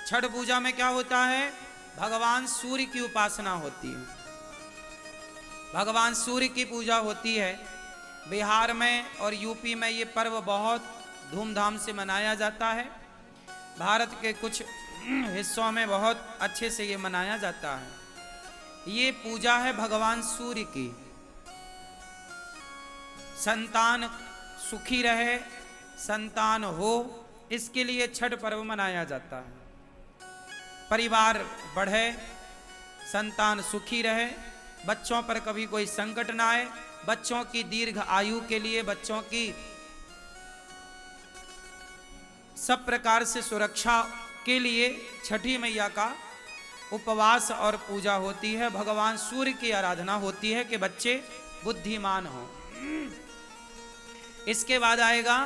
छठ पूजा में क्या होता है? भगवान सूर्य की उपासना होती है, भगवान सूर्य की पूजा होती है। बिहार में और यूपी में ये पर्व बहुत धूमधाम से मनाया जाता है। भारत के कुछ हिस्सों में बहुत अच्छे से ये मनाया जाता है। ये पूजा है भगवान सूर्य की। संतान सुखी रहे, संतान हो, इसके लिए छठ पर्व मनाया जाता है। परिवार बढ़े, संतान सुखी रहे, बच्चों पर कभी कोई संकट ना आए, बच्चों की दीर्घ आयु के लिए, बच्चों की सब प्रकार से सुरक्षा के लिए छठी मैया का उपवास और पूजा होती है। भगवान सूर्य की आराधना होती है कि बच्चे बुद्धिमान हों। इसके बाद आएगा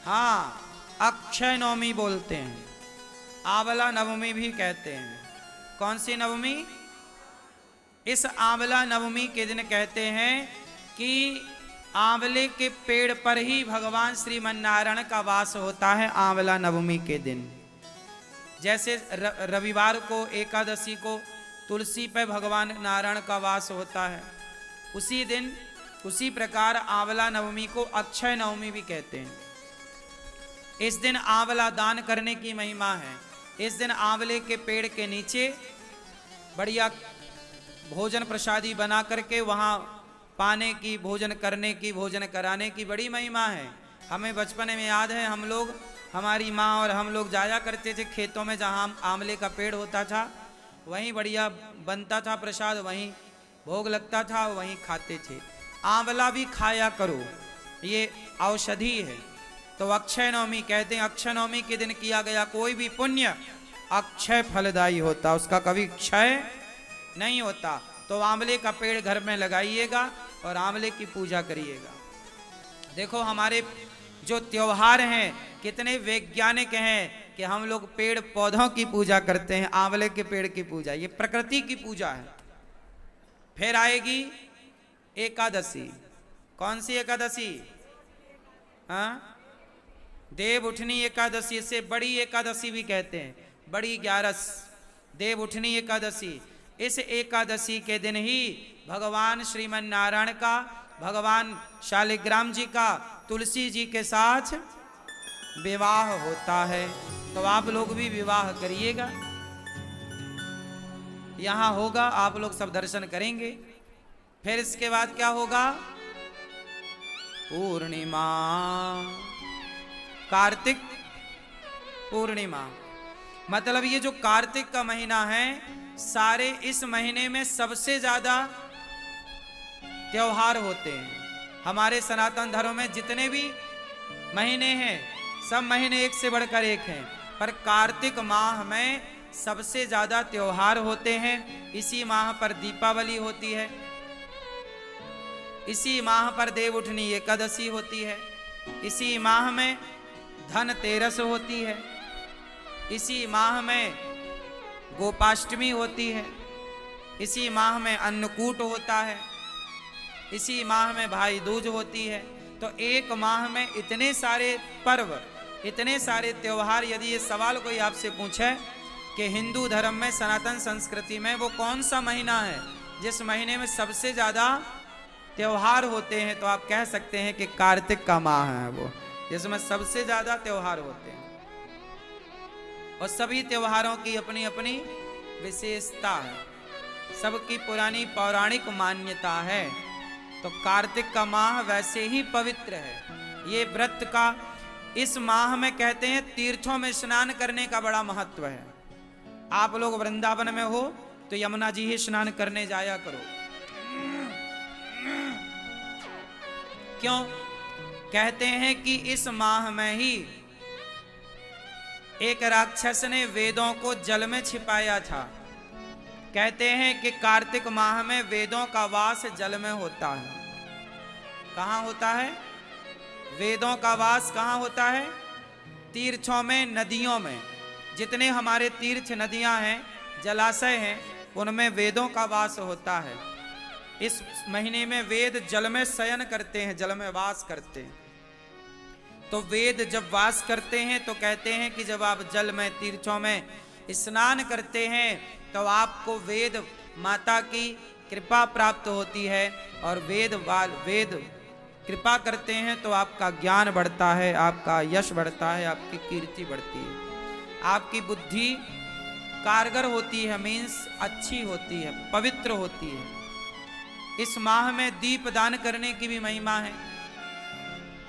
हाँ, अक्षय नवमी बोलते हैं, आंवला नवमी भी कहते हैं। कौन सी नवमी? इस आंवला नवमी के दिन कहते हैं कि आंवले के पेड़ पर ही भगवान श्रीमन्नारायण का वास होता है। आंवला नवमी के दिन जैसे रविवार को, एकादशी को तुलसी पे भगवान नारायण का वास होता है, उसी दिन उसी प्रकार आंवला नवमी को अक्षय नवमी भी कहते हैं। इस दिन आंवला दान करने की महिमा है। इस दिन आंवले के पेड़ के नीचे बढ़िया भोजन प्रसादी बना करके वहाँ पाने की, भोजन करने की, भोजन कराने की बड़ी महिमा है। हमें बचपन में याद है, हम लोग, हमारी माँ और हम लोग जाया करते थे खेतों में, जहाँ आंवले का पेड़ होता था, वहीं बढ़िया बनता था प्रसाद, वहीं भोग लगता था, वहीं खाते थे। आंवला भी खाया करो, ये औषधि है। तो अक्षय नवमी कहते हैं, अक्षय नवमी के दिन किया गया कोई भी पुण्य अक्षय फलदायी होता, उसका कभी क्षय नहीं होता। तो आंवले का पेड़ घर में लगाइएगा और आंवले की पूजा करिएगा। देखो हमारे जो त्योहार हैं कितने वैज्ञानिक हैं कि हम लोग पेड़ पौधों की पूजा करते हैं, आंवले के पेड़ की पूजा, ये प्रकृति की पूजा है। फिर आएगी एकादशी। कौन सी एकादशी? हाँ, देव उठनी एकादशी, इसे बड़ी एकादशी भी कहते हैं, बड़ी 11, देव उठनी एकादशी। इस एकादशी के दिन ही भगवान श्रीमन्नारायण का, भगवान शालिग्राम जी का तुलसी जी के साथ विवाह होता है। तो आप लोग भी विवाह करिएगा, यहां होगा, आप लोग सब दर्शन करेंगे। फिर इसके बाद क्या होगा? पूर्णिमा, कार्तिक पूर्णिमा। मतलब ये जो कार्तिक का महीना है, सारे इस महीने में सबसे ज्यादा त्योहार होते हैं। हमारे सनातन धर्म में जितने भी महीने हैं, सब महीने एक से बढ़कर एक हैं, पर कार्तिक माह में सबसे ज्यादा त्योहार होते हैं। इसी माह पर दीपावली होती है, इसी माह पर देव उठनी एकादशी होती है, इसी माह में धनतेरस होती है, इसी माह में गोपाष्टमी होती है, इसी माह में अन्नकूट होता है, इसी माह में भाई दूज होती है। तो एक माह में इतने सारे पर्व, इतने सारे त्योहार। यदि ये सवाल कोई आपसे पूछे कि हिंदू धर्म में, सनातन संस्कृति में वो कौन सा महीना है जिस महीने में सबसे ज्यादा त्योहार होते हैं, तो आप कह सकते हैं कि कार्तिक का माह है वो, जिसमें सबसे ज्यादा त्योहार होते हैं। और सभी त्योहारों की अपनी अपनी विशेषता है, सबकी पुरानी पौराणिक मान्यता है। तो कार्तिक का माह वैसे ही पवित्र है। ये व्रत का, इस माह में कहते हैं तीर्थों में स्नान करने का बड़ा महत्व है। आप लोग वृंदावन में हो तो यमुना जी ही स्नान करने जाया करो। क्यों? कहते हैं कि इस माह में ही एक राक्षस ने वेदों को जल में छिपाया था। कहते हैं कि कार्तिक माह में वेदों का वास जल में होता है। कहाँ होता है? वेदों का वास कहाँ होता है? तीर्थों में, नदियों में। जितने हमारे तीर्थ नदियां हैं, जलाशय हैं, उनमें वेदों का वास होता है। इस महीने में वेद जल में शयन करते हैं, जल में वास करते हैं। तो वेद जब वास करते हैं तो कहते हैं कि जब आप जल में तीर्थों में स्नान करते हैं तो आपको वेद माता की कृपा प्राप्त होती है, और वेद कृपा करते हैं तो आपका ज्ञान बढ़ता है, आपका यश बढ़ता है, आपकी कीर्ति बढ़ती है, आपकी बुद्धि कारगर होती है, मीन्स अच्छी होती है, पवित्र होती है। इस माह में दीप दान करने की भी महिमा है।